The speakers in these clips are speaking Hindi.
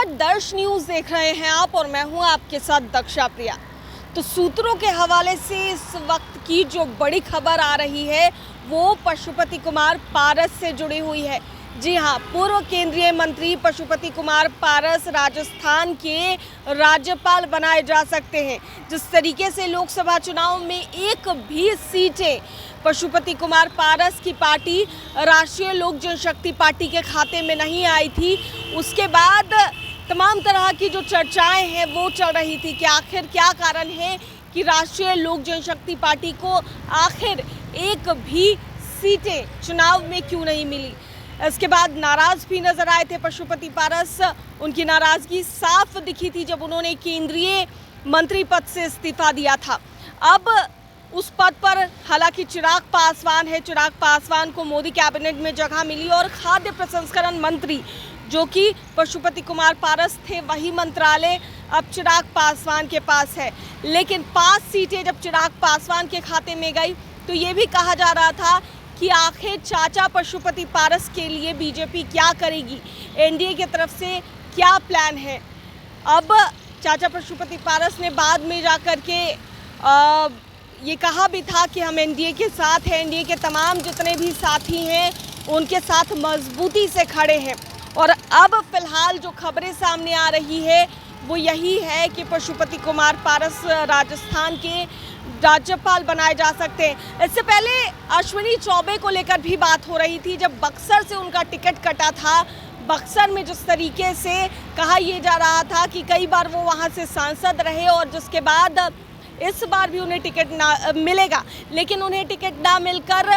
दर्श न्यूज़ देख रहे हैं आप और मैं हूं आपके साथ दक्षा प्रिया। तो सूत्रों के हवाले से इस वक्त की जो बड़ी खबर आ रही है वो पशुपति कुमार पारस से जुड़ी हुई है। जी हां, पूर्व केंद्रीय मंत्री पशुपति कुमार पारस राजस्थान के राज्यपाल बनाए जा सकते हैं। जिस तरीके से लोकसभा चुनाव में एक भी सीटें पशुपति कुमार पारस की पार्टी राष्ट्रीय लोक जनशक्ति पार्टी के खाते में नहीं आई थी, उसके बाद तमाम तरह की जो चर्चाएं हैं वो चल रही थी कि आखिर क्या कारण है कि राष्ट्रीय लोक जनशक्ति पार्टी को आखिर एक भी सीटें चुनाव में क्यों नहीं मिली। इसके बाद नाराज भी नजर आए थे पशुपति पारस। उनकी नाराजगी साफ दिखी थी जब उन्होंने केंद्रीय मंत्री पद से इस्तीफा दिया था। अब उस पद पर हालांकि चिराग पासवान है। चिराग पासवान को मोदी कैबिनेट में जगह मिली और खाद्य प्रसंस्करण मंत्री जो कि पशुपति कुमार पारस थे, वही मंत्रालय अब चिराग पासवान के पास है। लेकिन 5 सीटें जब चिराग पासवान के खाते में गई तो ये भी कहा जा रहा था कि आखिर चाचा पशुपति पारस के लिए बीजेपी क्या करेगी, एनडीए की तरफ से क्या प्लान है। अब चाचा पशुपति पारस ने बाद में जाकर के ये कहा भी था कि हम एनडीए के साथ हैं, एनडीए के तमाम जितने भी साथी हैं उनके साथ मजबूती से खड़े हैं। और अब फिलहाल जो खबरें सामने आ रही है वो यही है कि पशुपति कुमार पारस राजस्थान के राज्यपाल बनाए जा सकते हैं। इससे पहले अश्विनी चौबे को लेकर भी बात हो रही थी जब बक्सर से उनका टिकट कटा था। बक्सर में जिस तरीके से कहा यह जा रहा था कि कई बार वो वहां से सांसद रहे और जिसके बाद इस बार भी उन्हें टिकट ना मिलेगा, लेकिन उन्हें टिकट ना मिलकर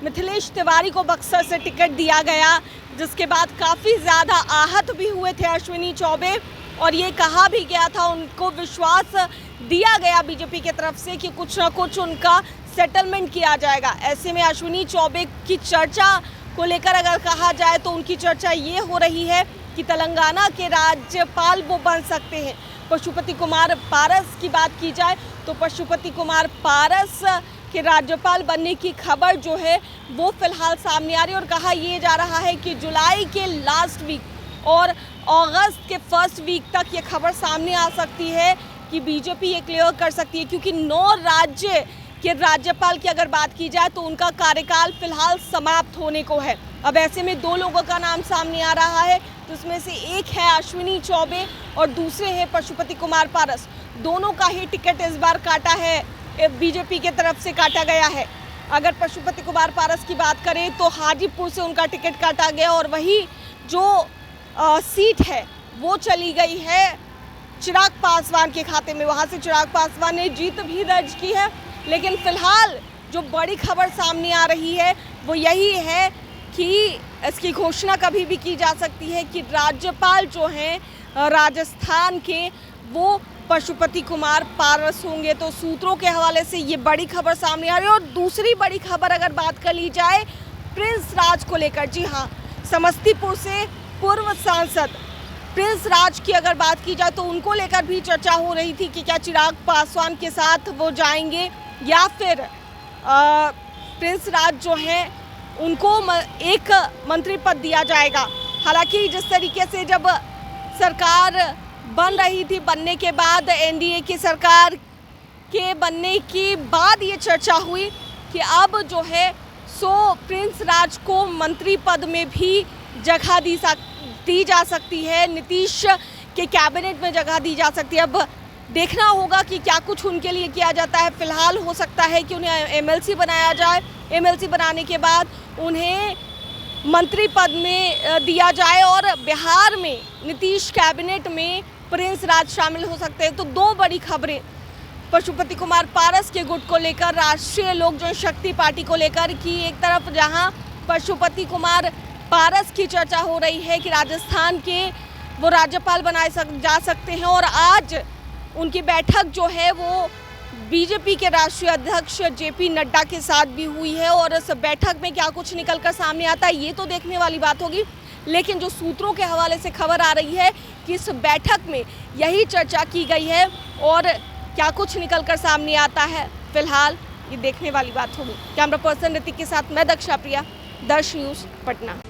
मिथिलेश तिवारी को बक्सर से टिकट दिया गया, जिसके बाद काफ़ी ज़्यादा आहत भी हुए थे अश्विनी चौबे। और ये कहा भी गया था, उनको विश्वास दिया गया बीजेपी की तरफ से कि कुछ ना कुछ उनका सेटलमेंट किया जाएगा। ऐसे में अश्विनी चौबे की चर्चा को लेकर अगर कहा जाए तो उनकी चर्चा ये हो रही है कि तेलंगाना के राज्यपाल वो बन सकते हैं। पशुपति कुमार पारस की बात की जाए तो पशुपति कुमार पारस के राज्यपाल बनने की खबर जो है वो फिलहाल सामने आ रही है। और कहा यह जा रहा है कि जुलाई के लास्ट वीक और अगस्त के फर्स्ट वीक तक ये खबर सामने आ सकती है कि बीजेपी ये क्लियर कर सकती है, क्योंकि 9 राज्य के राज्यपाल की अगर बात की जाए तो उनका कार्यकाल फिलहाल समाप्त होने को है। अब ऐसे में 2 लोगों का नाम सामने आ रहा है, तो उसमें से एक है अश्विनी चौबे और दूसरे हैं पशुपति कुमार पारस। दोनों का ही टिकट इस बार काटा है, बीजेपी के तरफ से काटा गया है। अगर पशुपति कुमार पारस की बात करें तो हाजीपुर से उनका टिकट काटा गया और वही जो सीट है वो चली गई है चिराग पासवान के खाते में। वहाँ से चिराग पासवान ने जीत भी दर्ज की है। लेकिन फिलहाल जो बड़ी खबर सामने आ रही है वो यही है कि इसकी घोषणा कभी भी की जा सकती है कि राज्यपाल जो हैं राजस्थान के वो पशुपति कुमार पारस होंगे। तो सूत्रों के हवाले से ये बड़ी खबर सामने आ रही है। और दूसरी बड़ी खबर अगर बात कर ली जाए प्रिंस राज को लेकर, जी हाँ, समस्तीपुर से पूर्व सांसद प्रिंस राज की अगर बात की जाए तो उनको लेकर भी चर्चा हो रही थी कि क्या चिराग पासवान के साथ वो जाएंगे या फिर प्रिंस राज जो हैं उनको एक मंत्री पद दिया जाएगा। हालांकि जिस तरीके से जब सरकार बन रही थी, बनने के बाद एनडीए की सरकार के बनने के बाद ये चर्चा हुई कि अब जो है सो प्रिंस राज को मंत्री पद में भी जगह दी जा सकती है, नीतीश के कैबिनेट में जगह दी जा सकती है। अब देखना होगा कि क्या कुछ उनके लिए किया जाता है। फिलहाल हो सकता है कि उन्हें एमएलसी बनाया जाए, एमएलसी बनाने के बाद उन्हें मंत्री पद में दिया जाए और बिहार में नीतीश कैबिनेट में प्रिंस राज शामिल हो सकते हैं। तो 2 बड़ी खबरें पशुपति कुमार पारस के गुट को लेकर, राष्ट्रीय लोक जनशक्ति पार्टी को लेकर कि एक तरफ जहां पशुपति कुमार पारस की चर्चा हो रही है कि राजस्थान के वो राज्यपाल बनाए जा सकते हैं और आज उनकी बैठक जो है वो बीजेपी के राष्ट्रीय अध्यक्ष जेपी नड्डा के साथ भी हुई है। और इस बैठक में क्या कुछ निकलकर सामने आता है ये तो देखने वाली बात होगी। लेकिन जो सूत्रों के हवाले से खबर आ रही है कि इस बैठक में यही चर्चा की गई है और क्या कुछ निकलकर सामने आता है फिलहाल ये देखने वाली बात होगी। कैमरा पर्सन ऋतिक के साथ मैं दक्षा प्रिया, दर्श न्यूज़ पटना।